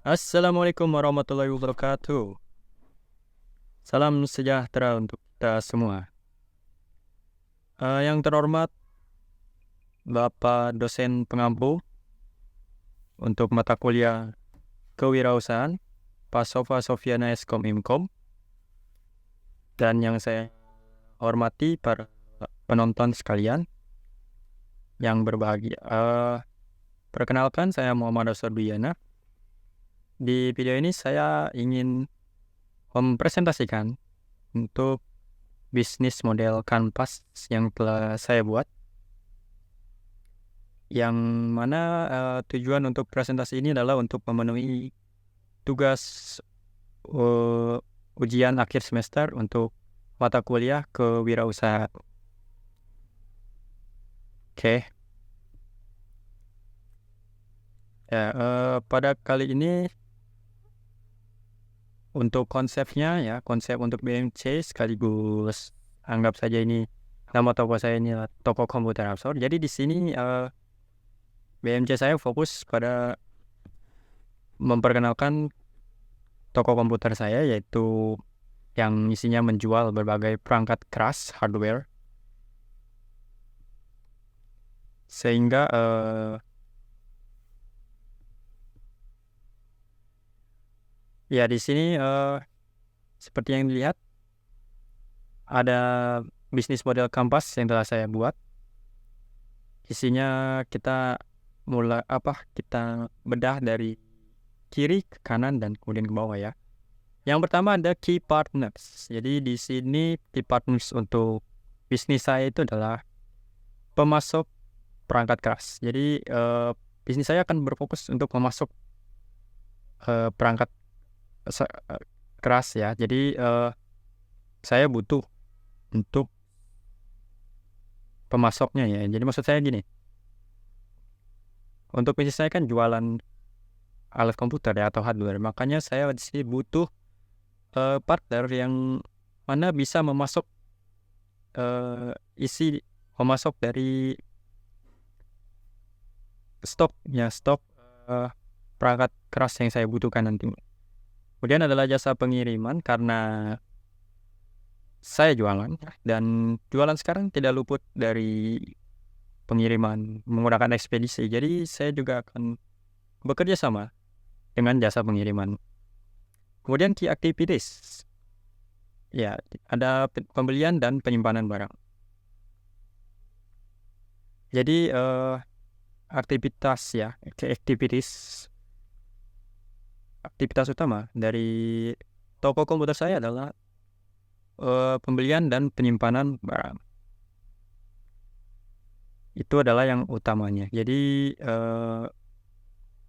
Assalamualaikum warahmatullahi wabarakatuh. Salam sejahtera untuk kita semua. Yang terhormat Bapak dosen pengampu untuk mata kuliah kewirausahaan, Pak Sofa Sofiana Eskom Imkom, dan yang saya hormati para penonton sekalian yang berbahagia. Perkenalkan, saya Muhammad Aswaduyana. Di video ini saya ingin mempresentasikan untuk bisnis model kanvas yang telah saya buat, yang mana tujuan untuk presentasi ini adalah untuk memenuhi tugas ujian akhir semester untuk mata kuliah kewirausahaan. Oke. Ya, pada kali ini untuk konsepnya ya, konsep untuk BMC sekaligus anggap saja ini nama toko saya ini toko komputer Absol. Jadi di sini BMC saya fokus pada memperkenalkan toko komputer saya, yaitu yang isinya menjual berbagai perangkat keras hardware, sehingga ya di sini seperti yang dilihat ada bisnis model kanvas yang telah saya buat. Isinya kita bedah dari kiri ke kanan dan kemudian ke bawah ya. Yang pertama ada key partners. Jadi di sini key partners untuk bisnis saya itu adalah pemasok perangkat keras. Jadi bisnis saya akan berfokus untuk memasok perangkat keras ya. Jadi saya butuh untuk pemasoknya ya. Jadi maksud saya gini, untuk bisnis saya kan jualan alat komputer ya atau hardware, makanya saya di sini butuh partner yang mana bisa memasok memasok dari stok perangkat keras yang saya butuhkan nanti. Kemudian adalah jasa pengiriman, karena saya jualan dan jualan sekarang tidak luput dari pengiriman menggunakan ekspedisi. Jadi saya juga akan bekerja sama dengan jasa pengiriman. Kemudian key activities. Ya, ada pembelian dan penyimpanan barang. Jadi aktivitas utama dari toko komputer saya adalah pembelian dan penyimpanan barang. Itu adalah yang utamanya. Jadi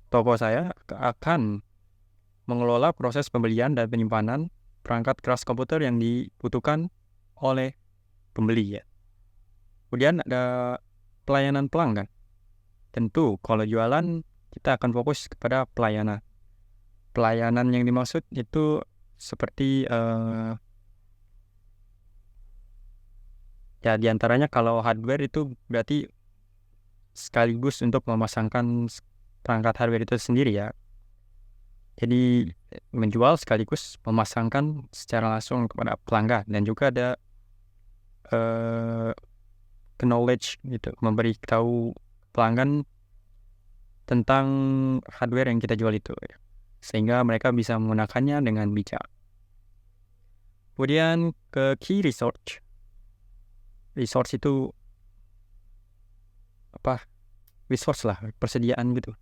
toko saya akan mengelola proses pembelian dan penyimpanan perangkat keras komputer yang dibutuhkan oleh pembeli ya. Kemudian ada pelayanan pelanggan. Tentu kalau jualan kita akan fokus kepada pelayanan. Pelayanan yang dimaksud itu seperti ya diantaranya kalau hardware itu berarti sekaligus untuk memasangkan perangkat hardware itu sendiri ya. Jadi menjual sekaligus memasangkan secara langsung kepada pelanggan, dan juga ada knowledge gitu, memberi tahu pelanggan tentang hardware yang kita jual itu ya, sehingga mereka bisa menggunakannya dengan bijak. Kemudian ke key resource itu resource lah, persediaan gitu,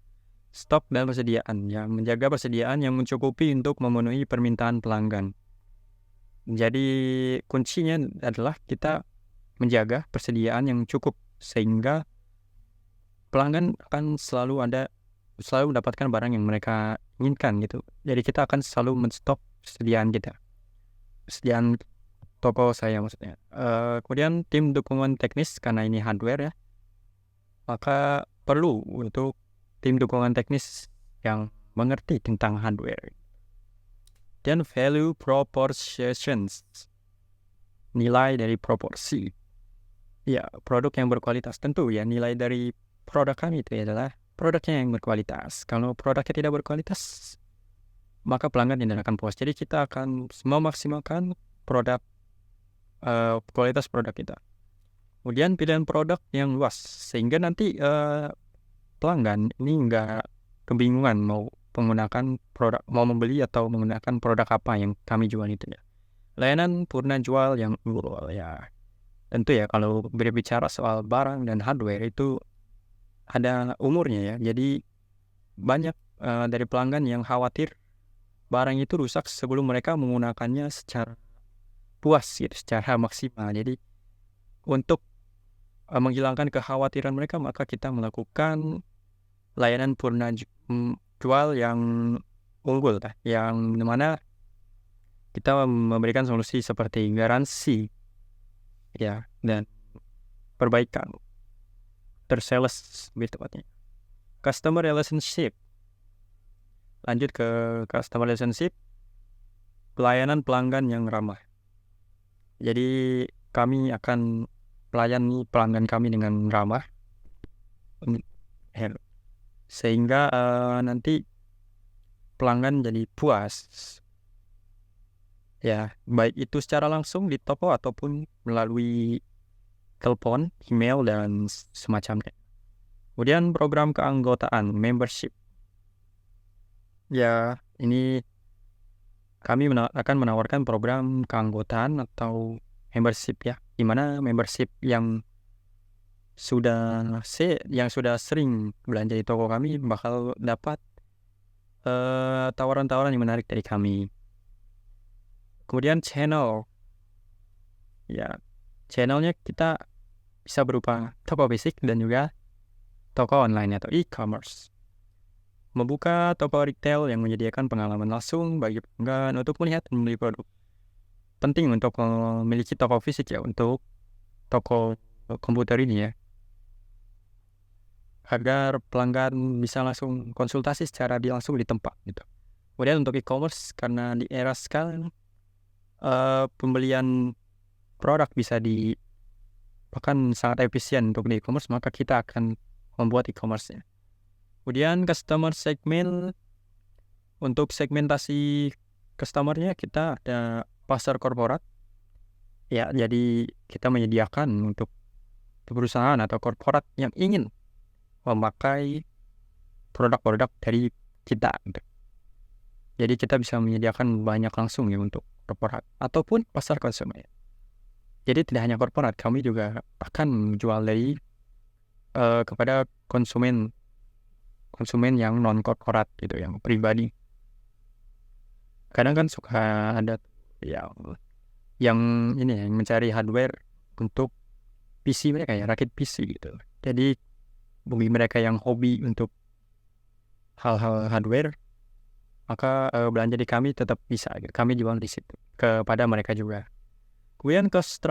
stok dan persediaan ya, menjaga persediaan yang mencukupi untuk memenuhi permintaan pelanggan. Jadi kuncinya adalah kita menjaga persediaan yang cukup sehingga pelanggan akan selalu mendapatkan barang yang mereka inginkan gitu. Jadi kita akan selalu menstok persediaan toko saya maksudnya. Kemudian tim dukungan teknis, karena ini hardware ya, maka perlu untuk tim dukungan teknis yang mengerti tentang hardware. Dan value proportions, nilai dari proporsi. Ya, produk yang berkualitas. Tentu ya, nilai dari produk kami itu adalah produknya yang berkualitas. Kalau produknya tidak berkualitas, maka pelanggan tidak akan puas. Jadi kita akan memaksimalkan produk kualitas produk kita. Kemudian pilihan produk yang luas sehingga nanti pelanggan ini nggak kebingungan mau membeli atau menggunakan produk apa yang kami jual itu ya. Layanan purna jual yang ya tentu ya, kalau berbicara soal barang dan hardware itu ada umurnya ya. Jadi banyak dari pelanggan yang khawatir barang itu rusak sebelum mereka menggunakannya secara puas gitu, secara maksimal. Jadi untuk menghilangkan kekhawatiran mereka, maka kita melakukan layanan purna jual yang unggul lah, yang dimana kita memberikan solusi seperti garansi ya dan perbaikan tersales gitu tepatnya. Customer relationship, lanjut ke customer relationship, pelayanan pelanggan yang ramah. Jadi kami akan melayani pelanggan kami dengan ramah sehingga nanti pelanggan jadi puas ya, baik itu secara langsung di toko ataupun melalui telepon, email dan semacamnya. Kemudian program keanggotaan membership, ya ini kami akan menawarkan program keanggotaan atau membership ya, dimana membership yang sudah sering belanja di toko kami bakal dapat tawaran-tawaran yang menarik dari kami. Kemudian channelnya kita bisa berupa toko fisik dan juga toko online atau e-commerce. Membuka toko retail yang menyediakan pengalaman langsung bagi pelanggan untuk melihat dan membeli produk. Penting untuk memiliki toko fisik ya, untuk toko komputer ini ya, agar pelanggan bisa langsung konsultasi secara langsung di tempat gitu. Kemudian untuk e-commerce, karena di era sekarang pembelian produk bisa bahkan sangat efisien untuk di e-commerce, maka kita akan membuat e-commerce-nya. Kemudian customer segment, untuk segmentasi customer-nya kita ada pasar korporat ya, jadi kita menyediakan untuk perusahaan atau korporat yang ingin memakai produk-produk dari kita gitu. Jadi kita bisa menyediakan banyak langsung ya untuk korporat ataupun pasar konsumen. Jadi tidak hanya korporat, kami juga akan menjual dari kepada konsumen yang non korporat gitu, yang pribadi. Kadang kan suka ada yang ini yang mencari hardware untuk PC mereka ya, rakit PC gitu. Jadi bagi mereka yang hobi untuk hal-hal hardware, maka belanja di kami tetap bisa gitu. Kami jual di situ kepada mereka juga. Kemudian cost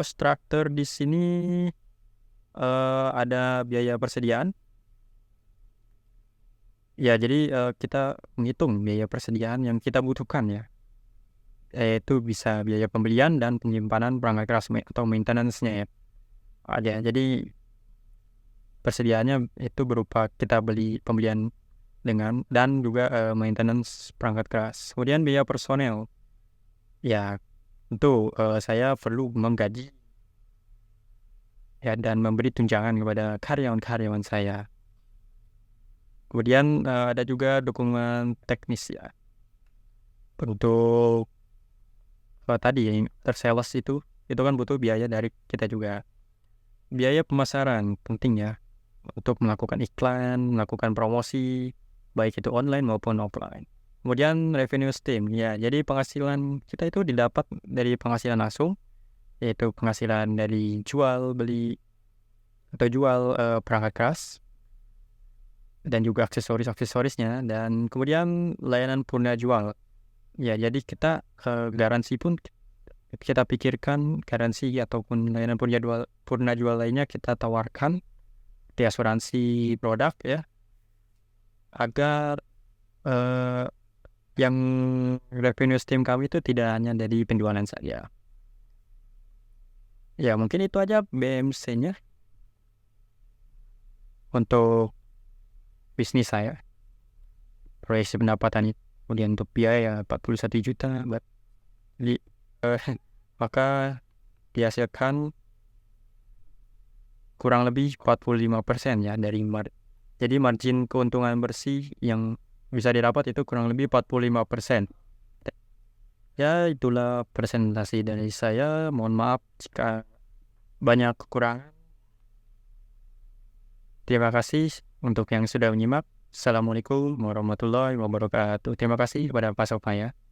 structure di sini ada biaya persediaan. Ya, jadi kita menghitung biaya persediaan yang kita butuhkan ya, yaitu bisa biaya pembelian dan penyimpanan perangkat keras atau maintenance-nya ya. Ada. Jadi persediaannya itu berupa kita beli pembelian dengan dan juga maintenance perangkat keras. Kemudian biaya personel. Ya, tentu saya perlu menggaji ya dan memberi tunjangan kepada karyawan-karyawan saya. Kemudian ada juga dukungan teknis ya. Untuk tadi yang tersales itu kan butuh biaya dari kita juga. Biaya pemasaran penting ya, untuk melakukan iklan, melakukan promosi, baik itu online maupun offline. Kemudian revenue stream ya, jadi penghasilan kita itu didapat dari penghasilan langsung, yaitu penghasilan dari jual beli atau jual perangkat keras dan juga aksesorisnya, dan kemudian layanan purna jual ya, jadi kita garansi pun kita pikirkan, garansi ataupun layanan purna jual lainnya kita tawarkan di asuransi produk ya, agar yang revenue stream kami itu tidak hanya dari penjualan saja. Ya, mungkin itu aja BMC-nya untuk bisnis saya. proyeksi pendapatan itu. Kemudian untuk biaya 41 juta maka dihasilkan kurang lebih 45% ya dari jadi margin keuntungan bersih yang bisa didapat itu kurang lebih 45%. Ya, itulah presentasi dari saya. Mohon maaf jika banyak kekurangan. Terima kasih untuk yang sudah menyimak. Assalamualaikum warahmatullahi wabarakatuh. Terima kasih kepada Pak Sofya.